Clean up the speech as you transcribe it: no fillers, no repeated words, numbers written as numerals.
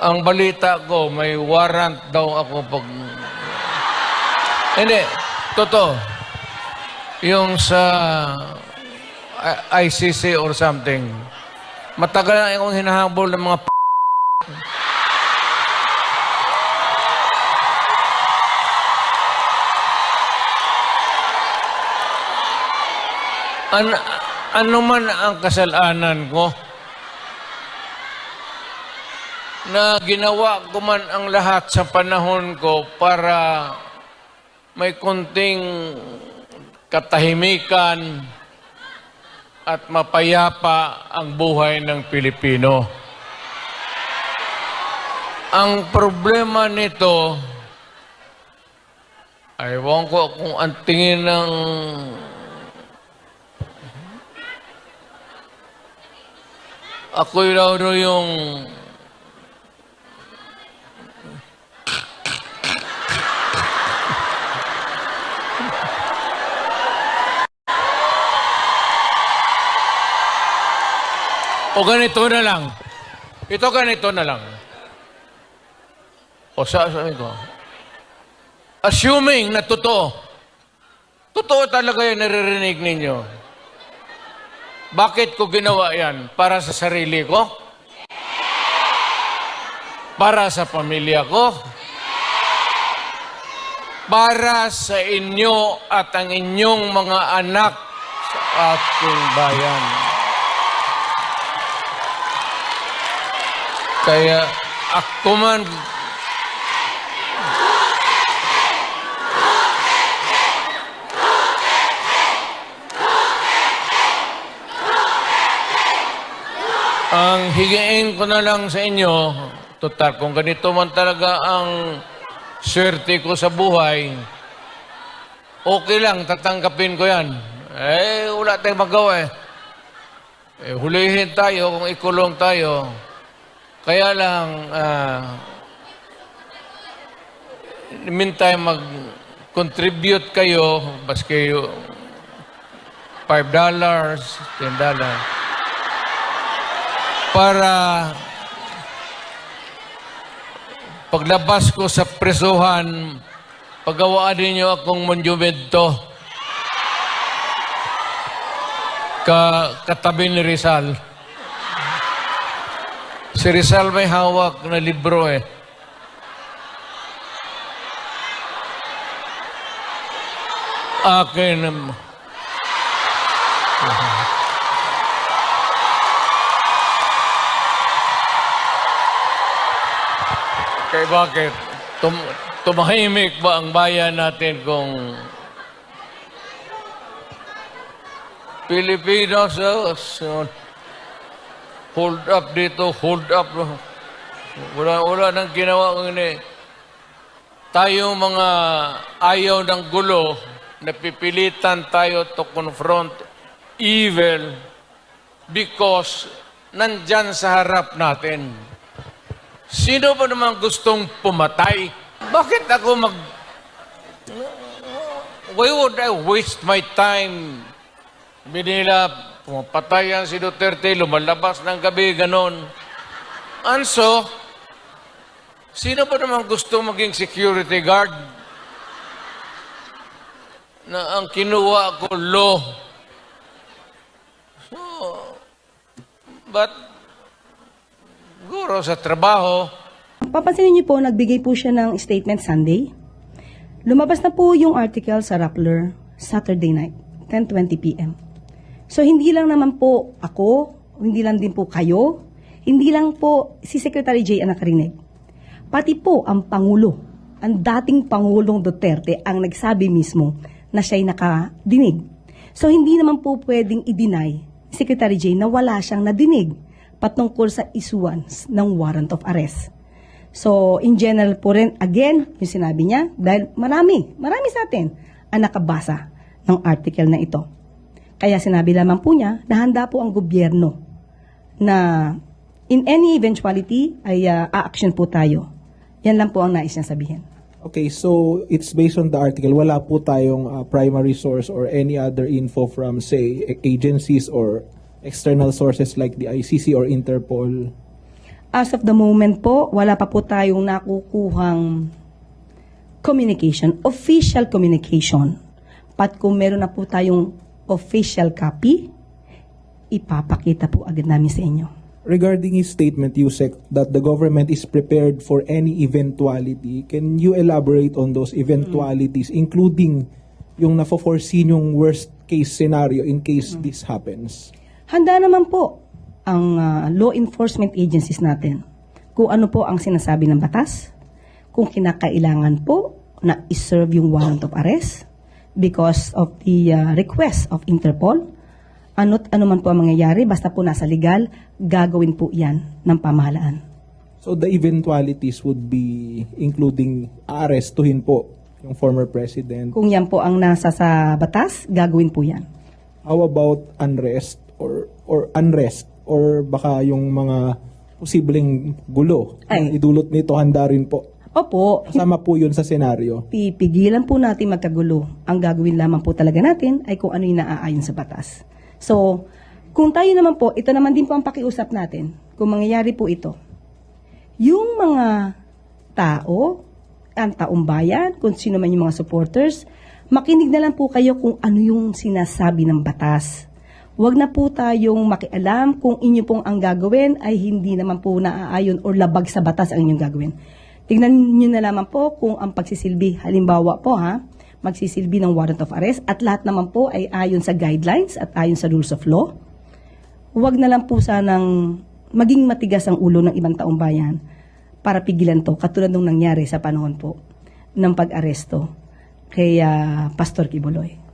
Ang balita ko, may warrant daw ako pag... Hindi, totoo. Yung sa ICC or something. Matagal na akong hinahabol ng mga ano man ang kasalanan ko, na ginawa ko man ang lahat sa panahon ko para may konting katahimikan at mapayapa ang buhay ng Pilipino. Ang problema nito, ewan ko kung ang tingin ng ako'y raw yung o ganito na lang. Ito ganito na lang. O sabi ko, assuming na totoo, totoo talaga yung naririnig ninyo. Bakit ko ginawa yan? Para sa sarili ko? Para sa pamilya ko? Para sa inyo at ang inyong mga anak sa ating bayan. Kaya ako man ang higiin ko na lang sa inyo, total, kung ganito man talaga ang swerte ko sa buhay, okay lang, tatanggapin ko yan. Wala tayong magawa hulihin tayo kung ikulong tayo. Kaya lang, meantime, mag-contribute kayo, baski $5, $10, para paglabas ko sa presuhan, pagawaan ninyo akong monumento katabi ni Rizal. Si Rizal may hawak na libro Akin kaya bakit? Tumahimik ba ang bayan natin kung Pilipinas hold up dito, hold up. Wala nang ginawa kung ini. Tayo mga ayaw ng gulo, napipilitan tayo to confront evil because nandyan sa harap natin. Sino ba naman gustong pumatay? Bakit ako why would I waste my time? Binila, pumapatay yan si Duterte, lumalabas ng gabi, ganon. Anso, sino ba naman gusto maging security guard? Na ang kinuha ko, law. So, but, siguro sa trabaho. Papansinin niyo po, nagbigay po siya ng statement Sunday. Lumabas na po yung article sa Rappler Saturday night, 10:20 p.m. So, hindi lang naman po ako, hindi lang din po kayo, hindi lang po si Secretary Jay ang nakarinig. Pati po ang Pangulo, ang dating Pangulong Duterte ang nagsabi mismo na siya'y nakadinig. So, hindi naman po pwedeng i-deny Secretary Jay na wala siyang nadinig patungkol sa issuance ng warrant of arrest. So, in general po rin, again, yung sinabi niya, dahil marami sa atin ang nakabasa ng article na ito. Kaya sinabi lamang po niya na handa po ang gobyerno na in any eventuality ay a-action po tayo. Yan lang po ang nais niya sabihin. Okay, so it's based on the article. Wala po tayong primary source or any other info from, say, agencies or external sources like the ICC or Interpol? As of the moment po, wala pa po tayong nakukuhang communication, official communication. Pat kung meron na po tayong official copy, ipapakita po agad namin sa inyo. Regarding his statement, Yusek, that the government is prepared for any eventuality, can you elaborate on those eventualities, including yung na-foresee yung worst case scenario in case this happens? Handa naman po ang law enforcement agencies natin kung ano po ang sinasabi ng batas, kung kinakailangan po na iserve yung warrant of arrest because of the request of Interpol. Ano't ano man po ang mangyayari, basta po nasa legal, gagawin po yan ng pamahalaan. So the eventualities would be including arestuhin po yung former president. Kung yan po ang nasa sa batas, gagawin po yan. How about unrest or unrest or baka yung mga posibleng gulo Ay. idulot nito, handa rin po. Opo, Kasama po yun sa senaryo. pipigilan po natin magkagulo. Ang gagawin lamang po talaga natin ay kung ano yung naaayon sa batas. So, kung tayo naman po, ito naman din po ang pakiusap natin, kung mangyayari po ito. Yung mga tao, ang taong bayan, kung sino man yung mga supporters, makinig na lang po kayo kung ano yung sinasabi ng batas. Huwag na po tayong makialam kung inyo pong ang gagawin ay hindi naman po naaayon o labag sa batas ang inyong gagawin. Tingnan nyo na lamang po kung ang pagsisilbi, halimbawa po magsisilbi ng warrant of arrest at lahat naman po ay ayon sa guidelines at ayon sa rules of law. Huwag na lang po sanang maging matigas ang ulo ng ibang taong bayan para pigilan to, katulad nung nangyari sa panahon po ng pag-aresto kay Pastor Kibuloy.